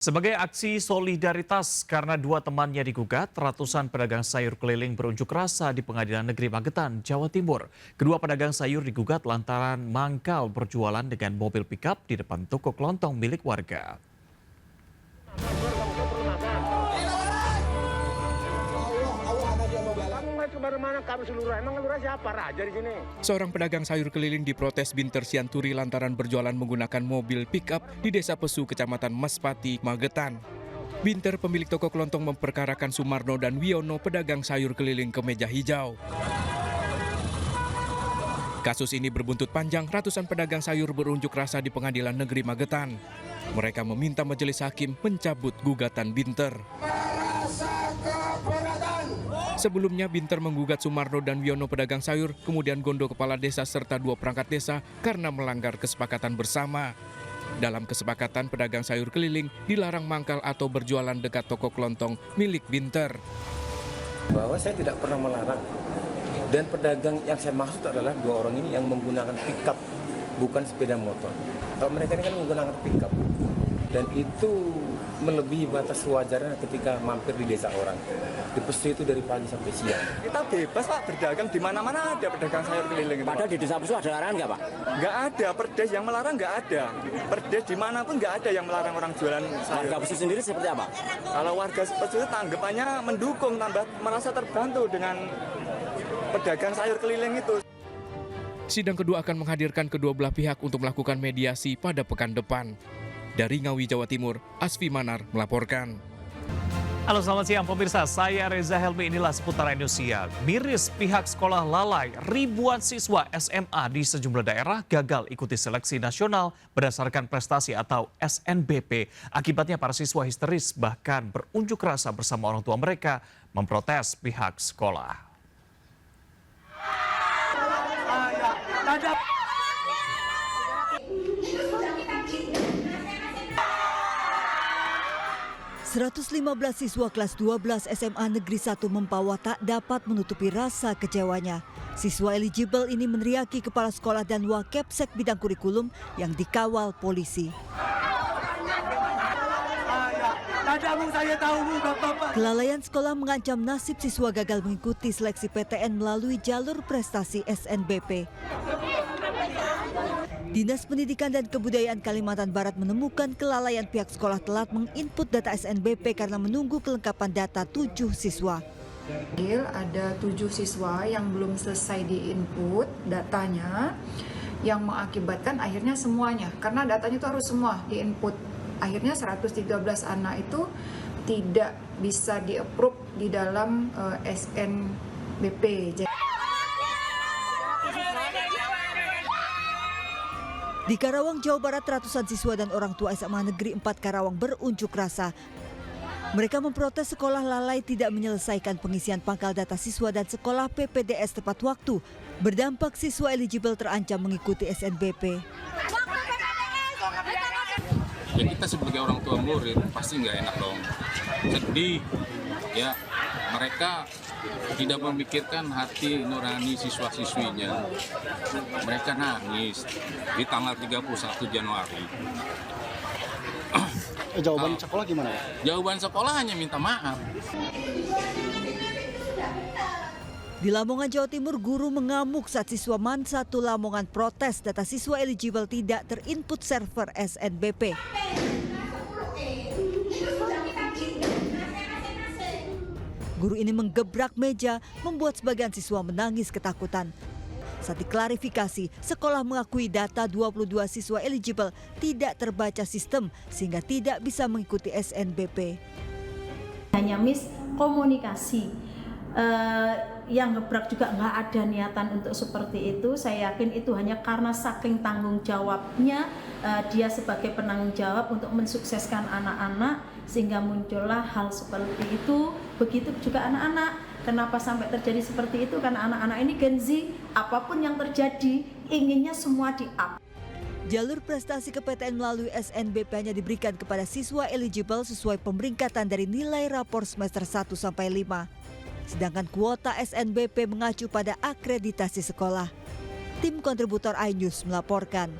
Sebagai aksi solidaritas karena dua temannya digugat, ratusan pedagang sayur keliling berunjuk rasa di Pengadilan Negeri Magetan, Jawa Timur. Kedua pedagang sayur digugat lantaran mangkal berjualan dengan mobil pickup di depan toko kelontong milik warga. Seorang pedagang sayur keliling diprotes Binter Sianturi lantaran berjualan menggunakan mobil pick-up di Desa Pesu, Kecamatan Mespati, Magetan. Binter, pemilik toko kelontong, memperkarakan Sumarno dan Wiono, pedagang sayur keliling, ke meja hijau. Kasus ini berbuntut panjang, ratusan pedagang sayur berunjuk rasa di Pengadilan Negeri Magetan. Mereka meminta majelis hakim mencabut gugatan Binter. Sebelumnya Binter menggugat Sumarno dan Wiono, pedagang sayur, kemudian Gondo, kepala desa, serta dua perangkat desa karena melanggar kesepakatan bersama. Dalam kesepakatan, pedagang sayur keliling dilarang mangkal atau berjualan dekat toko kelontong milik Binter. Bahwa saya tidak pernah melarang, dan pedagang yang saya maksud adalah dua orang ini yang menggunakan pickup, bukan sepeda motor. Kalau mereka ini kan menggunakan pickup, dan itu melebihi batas wajarnya ketika mampir di desa orang. Di Pesu itu dari pagi sampai siang. Kita bebas Pak, berdagang di mana-mana ada pedagang sayur keliling. Padahal di desa Pesu ada larangan nggak Pak? Nggak ada, perdes yang melarang nggak ada. Perdes dimanapun nggak ada yang melarang orang jualan sayur. Warga Pesu sendiri seperti apa? Kalau warga Pesu tanggapannya mendukung, tambah merasa terbantu dengan pedagang sayur keliling itu. Sidang kedua akan menghadirkan kedua belah pihak untuk melakukan mediasi pada pekan depan. Dari Ngawi, Jawa Timur, Asfi Manar melaporkan. Halo, selamat siang pemirsa, saya Reza Helmi, inilah seputar Indonesia. Miris pihak sekolah lalai, ribuan siswa SMA di sejumlah daerah gagal ikuti seleksi nasional berdasarkan prestasi atau SNBP. Akibatnya para siswa histeris bahkan berunjuk rasa bersama orang tua mereka memprotes pihak sekolah. 115 siswa kelas 12 SMA Negeri 1 Mempawah tak dapat menutupi rasa kecewanya. Siswa eligible ini meneriaki kepala sekolah dan Wakapsek bidang kurikulum yang dikawal polisi. Kelalaian sekolah mengancam nasib siswa gagal mengikuti seleksi PTN melalui jalur prestasi SNBP. Dinas Pendidikan dan Kebudayaan Kalimantan Barat menemukan kelalaian pihak sekolah telat menginput data SNBP karena menunggu kelengkapan data 7 siswa. Ada 7 siswa yang belum selesai diinput datanya, yang mengakibatkan akhirnya semuanya, karena datanya itu harus semua diinput. Akhirnya 113 anak itu tidak bisa di-approve di dalam SNBP. Di Karawang, Jawa Barat, ratusan siswa dan orang tua SMA Negeri 4 Karawang berunjuk rasa. Mereka memprotes sekolah lalai tidak menyelesaikan pengisian pangkal data siswa dan sekolah PPDS tepat waktu. Berdampak siswa eligible terancam mengikuti SNBP. Ya, kita sebagai orang tua murid pasti nggak enak dong, sedih ya. Mereka tidak memikirkan hati nurani siswa-siswinya. Mereka nangis di tanggal 31 Januari. Jawaban sekolah gimana? Jawaban sekolah hanya minta maaf. Di Lamongan, Jawa Timur, guru mengamuk saat siswa MAN 1 Lamongan protes data siswa eligible tidak terinput server SNBP. Guru ini menggebrak meja, membuat sebagian siswa menangis ketakutan. Saat diklarifikasi, sekolah mengakui data 22 siswa eligible tidak terbaca sistem sehingga tidak bisa mengikuti SNBP. Hanya miskomunikasi. Yang gebrak juga nggak ada niatan untuk seperti itu. Saya yakin itu hanya karena saking tanggung jawabnya, dia sebagai penanggung jawab untuk mensukseskan anak-anak, sehingga muncullah hal seperti itu. Begitu juga anak-anak. Kenapa sampai terjadi seperti itu? Karena anak-anak ini Gen Z, apapun yang terjadi inginnya semua di-up. Jalur prestasi ke PTN melalui SNBP hanya diberikan kepada siswa eligible sesuai pemeringkatan dari nilai rapor semester 1 sampai 5. Sedangkan kuota SNBP mengacu pada akreditasi sekolah. Tim kontributor iNews melaporkan.